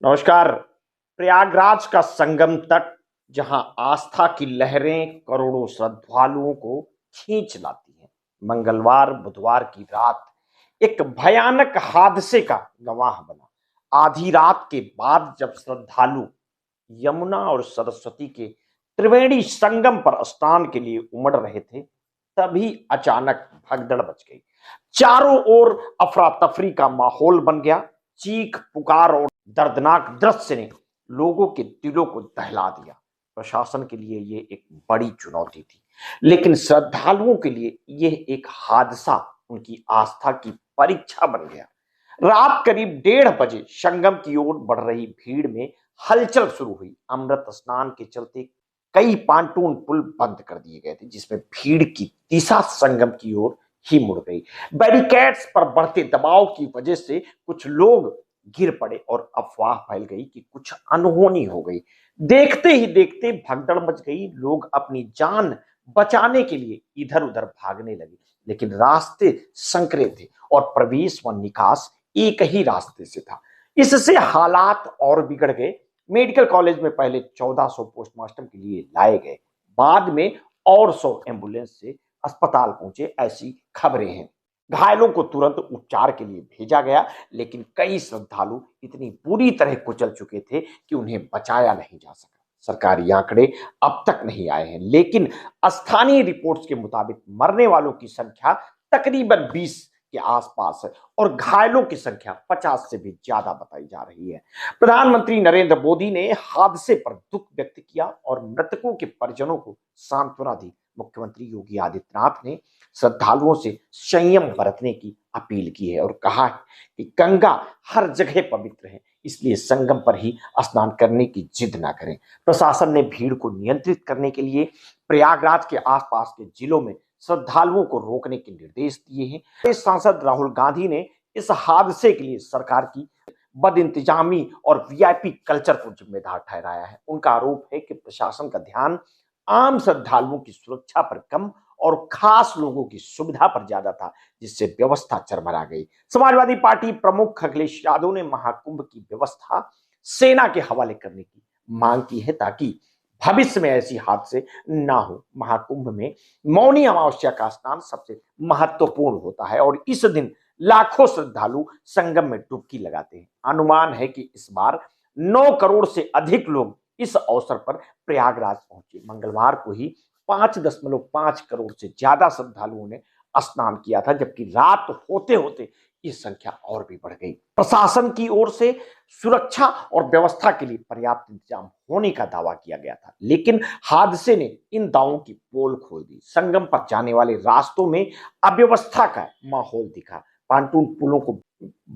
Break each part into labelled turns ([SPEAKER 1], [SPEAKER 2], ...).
[SPEAKER 1] नमस्कार। प्रयागराज का संगम तट जहां आस्था की लहरें करोड़ों श्रद्धालुओं को खींच लाती हैं, मंगलवार बुधवार की रात एक भयानक हादसे का गवाह बना। आधी रात के बाद जब श्रद्धालु यमुना और सरस्वती के त्रिवेणी संगम पर स्नान के लिए उमड़ रहे थे, तभी अचानक भगदड़ मच गई। चारों ओर अफरा तफरी का माहौल बन गया। चीख पुकार और दर्दनाक दृश्य ने लोगों के दिलों को दहला दिया। प्रशासन के लिए ये एक बड़ी चुनौती थी, लेकिन श्रद्धालुओं के लिए यह एक हादसा उनकी आस्था की परीक्षा बन गया। रात करीब 1:30 बजे संगम की ओर बढ़ रही भीड़ में हलचल शुरू हुई। अमृत स्नान के चलते कई पांटून पुल बंद कर दिए गए थे, जिसमें भीड़ की दिशा संगम की ओर ही मुड़ गई। बैरिकेड्स पर बढ़ते दबाव की वजह से कुछ लोग गिर पड़े और अफवाह फैल गई कि कुछ अनहोनी हो गई। देखते ही देखते भगदड़ मच गई। लोग अपनी जान बचाने के लिए इधर उधर भागने लगे, लेकिन रास्ते संकरे थे और प्रवेश व निकास एक ही रास्ते से था। इससे हालात और बिगड़ गए। मेडिकल कॉलेज में पहले 1400 पोस्टमार्टम के लिए लाए गए, बाद में और 100 एम्बुलेंस से अस्पताल पहुंचे, ऐसी खबरें हैं। घायलों को तुरंत उपचार के लिए भेजा गया, लेकिन कई श्रद्धालु इतनी बुरी तरह कुचल चुके थे कि उन्हें बचाया नहीं जा सका। सरकारी आंकड़े अब तक नहीं आए हैं, लेकिन स्थानीय रिपोर्ट्स के मुताबिक मरने वालों की संख्या तकरीबन 20 के आसपास है और घायलों की संख्या 50 से भी ज्यादा बताई जा रही है। प्रधानमंत्री नरेंद्र मोदी ने हादसे पर दुख व्यक्त किया और मृतकों के परिजनों को सांत्वना दी। मुख्यमंत्री योगी आदित्यनाथ ने श्रद्धालुओं से संयम बरतने की अपील की है और कहा है कि गंगा हर जगह पवित्र है, इसलिए संगम पर ही स्नान करने की जिद ना करें। प्रशासन ने भीड़ को नियंत्रित करने के लिए प्रयागराज के आसपास के जिलों में श्रद्धालुओं को रोकने के निर्देश दिए हैं। सांसद राहुल गांधी ने इस हादसे के लिए सरकार की बदइंतजामी और वीआईपी कल्चर को जिम्मेदार ठहराया है। उनका आरोप है कि प्रशासन का ध्यान आम श्रद्धालुओं की सुरक्षा पर कम और खास लोगों की सुविधा पर ज्यादा था, जिससे व्यवस्था चरमरा गई। समाजवादी पार्टी प्रमुख अखिलेश यादव ने महाकुंभ की व्यवस्था सेना के हवाले करने की मांग की है, ताकि भविष्य में ऐसी हादसे ना हो। महाकुंभ में मौनी अमावस्या का स्नान सबसे महत्वपूर्ण होता है और इस दिन लाखों श्रद्धालु संगम में डुबकी लगाते हैं। अनुमान है कि इस बार 9 करोड़ से अधिक लोग इस अवसर पर प्रयागराज पहुंचे। मंगलवार को ही 5.5 करोड़ से ज्यादा श्रद्धालुओं ने स्नान किया था, जबकि रात होते होते ये संख्या और भी बढ़ गई। प्रशासन की ओर से सुरक्षा और व्यवस्था के लिए पर्याप्त इंतजाम होने का दावा किया गया था, लेकिन हादसे ने इन दावों की पोल खोल दी। संगम पर जाने वाले रास्तों में अव्यवस्था का माहौल दिखा। पांटून पुलों को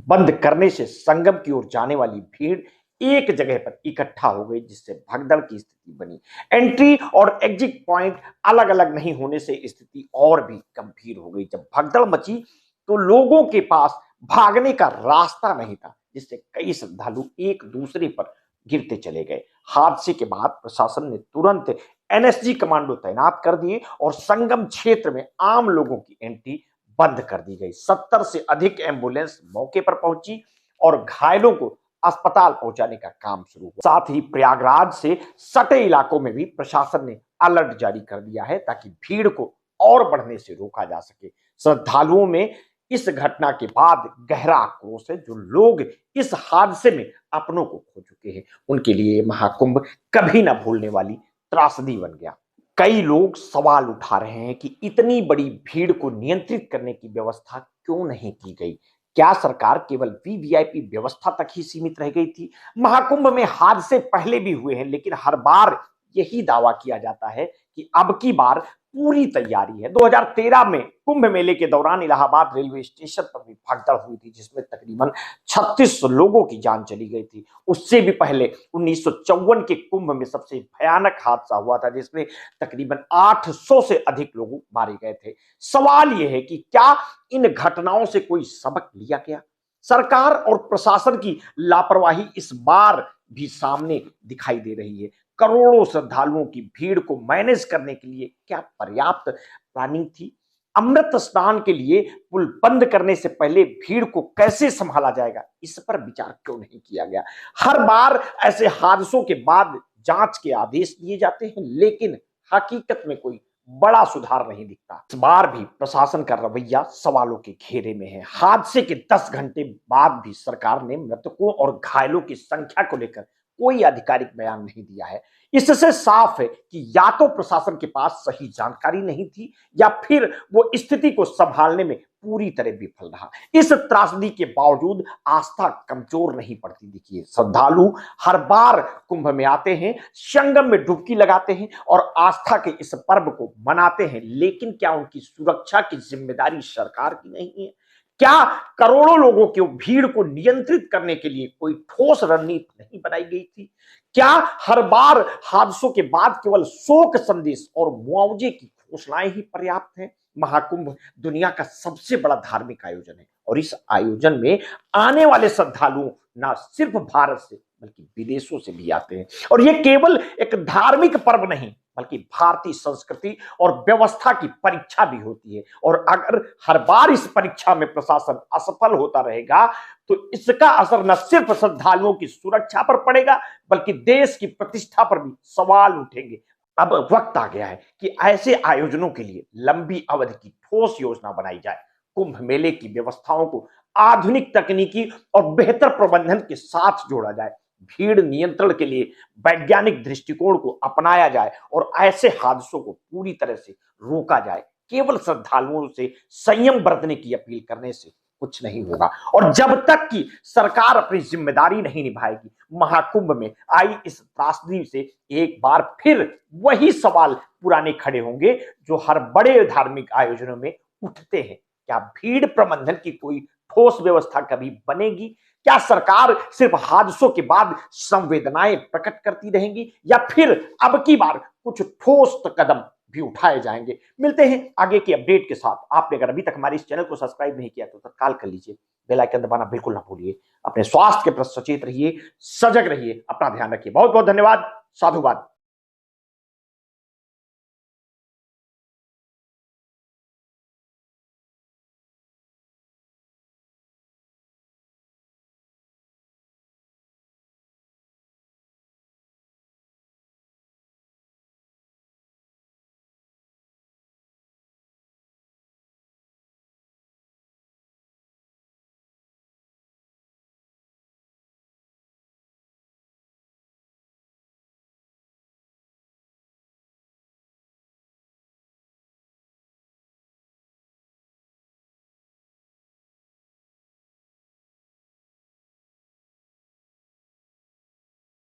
[SPEAKER 1] बंद करने से संगम की ओर जाने वाली भीड़ एक जगह पर इकट्ठा हो गई, जिससे भगदड़ की स्थिति बनी। एंट्री और एग्जिट पॉइंट अलग अलग नहीं होने से स्थिति और भी गंभीर हो गई। जब भगदड़ मची तो लोगों के पास भागने का रास्ता नहीं था, जिससे कई श्रद्धालु एक दूसरे पर गिरते चले गए। हादसे के बाद प्रशासन ने तुरंत एनएसजी कमांडो तैनात कर दिए और संगम क्षेत्र में आम लोगों की एंट्री बंद कर दी गई। 70 से अधिक एम्बुलेंस मौके पर पहुंची और घायलों को अस्पताल पहुंचाने का काम शुरू हुआ। साथ ही प्रयागराज से सटे इलाकों में भी प्रशासन ने अलर्ट जारी कर दिया है, ताकि भीड़ को और बढ़ने से रोका जा सके। श्रद्धालुओं में इस घटना के बाद गहरा आक्रोश है। जो लोग इस हादसे में अपनों को खो चुके हैं, उनके लिए महाकुंभ कभी ना भूलने वाली त्रासदी बन गया। कई लोग सवाल उठा रहे हैं कि इतनी बड़ी भीड़ को नियंत्रित करने की व्यवस्था क्यों नहीं की गई? क्या सरकार केवल वीवीआईपी व्यवस्था तक ही सीमित रह गई थी? महाकुंभ में हादसे पहले भी हुए हैं, लेकिन हर बार यही दावा किया जाता है कि अब की बार पूरी तैयारी है। 2013 में कुंभ मेले के दौरान इलाहाबाद रेलवे स्टेशन पर भी भगदड़ हुई थी, जिसमें तकरीबन 36 लोगों की जान चली गई थी। उससे भी पहले 1954 के कुंभ में सबसे भयानक हादसा हुआ था, जिसमें तकरीबन 800 से अधिक लोग मारे गए थे। सवाल यह है कि क्या इन घटनाओं से कोई सबक लिया गया? सरकार और प्रशासन की लापरवाही इस बार भी सामने दिखाई दे रही है। करोड़ों श्रद्धालुओं की भीड़ को मैनेज करने के लिए क्या पर्याप्त प्लानिंग थी? अमृत स्नान के लिए पुल बंद करने से पहले भीड़ को कैसे संभाला जाएगा, इस पर विचार क्यों नहीं किया गया। हर बार ऐसे हादसों के बाद जांच के आदेश दिए जाते हैं, लेकिन हकीकत में कोई बड़ा सुधार नहीं दिखता। इस बार भी प्रशासन का रवैया सवालों के घेरे में है। हादसे के 10 घंटे बाद भी सरकार ने मृतकों और घायलों की संख्या को लेकर कोई आधिकारिक बयान नहीं दिया है। इससे साफ है कि या तो प्रशासन के पास सही जानकारी नहीं थी या फिर वो स्थिति को संभालने में पूरी तरह विफल रहा। इस त्रासदी के बावजूद आस्था कमजोर नहीं पड़ती। देखिए, श्रद्धालु हर बार कुंभ में आते हैं, संगम में डुबकी लगाते हैं और आस्था के इस पर्व को मनाते हैं, लेकिन क्या उनकी सुरक्षा की जिम्मेदारी सरकार की नहीं है? क्या करोड़ों लोगों की भीड़ को नियंत्रित करने के लिए कोई ठोस रणनीति नहीं बनाई गई थी? क्या हर बार हादसों के बाद केवल शोक संदेश और मुआवजे की घोषणाएं ही पर्याप्त हैं? महाकुंभ दुनिया का सबसे बड़ा धार्मिक आयोजन है और इस आयोजन में आने वाले श्रद्धालुओं न सिर्फ भारत से बल्कि विदेशों से भी आते हैं। और यह केवल एक धार्मिक पर्व नहीं बल्कि भारतीय संस्कृति और व्यवस्था की परीक्षा भी होती है। और अगर हर बार इस परीक्षा में प्रशासन असफल होता रहेगा तो इसका असर न सिर्फ श्रद्धालुओं की सुरक्षा पर पड़ेगा बल्कि देश की प्रतिष्ठा पर भी सवाल उठेंगे। अब वक्त आ गया है कि ऐसे आयोजनों के लिए लंबी अवधि की ठोस योजना बनाई जाए। कुंभ मेले की व्यवस्थाओं को आधुनिक तकनीकी और बेहतर प्रबंधन के साथ जोड़ा जाए। भीड़ नियंत्रण के लिए वैज्ञानिक दृष्टिकोण को अपनाया जाए और ऐसे हादसों को पूरी तरह से रोका जाए। केवल श्रद्धालुओं से संयम बरतने की अपील करने से कुछ नहीं होगा। और जब तक कि सरकार अपनी जिम्मेदारी नहीं निभाएगी, महाकुंभ में आई इस त्रासदी से एक बार फिर वही सवाल पुराने खड़े होंगे जो हर बड़े धार्मिक आयोजनों में उठते हैं। क्या भीड़ प्रबंधन की कोई ठोस व्यवस्था कभी बनेगी? क्या सरकार सिर्फ हादसों के बाद संवेदनाएं प्रकट करती रहेंगी या फिर अब की बार कुछ ठोस कदम भी उठाए जाएंगे? मिलते हैं आगे की अपडेट के साथ। आपने अगर अभी तक हमारे इस चैनल को सब्सक्राइब नहीं किया तो तत्काल कर लीजिए। बेल आइकन दबाना बिल्कुल ना भूलिए। अपने स्वास्थ्य के प्रति सचेत रहिए, सजग रहिए, अपना ध्यान रखिए। बहुत बहुत धन्यवाद। साधुवाद।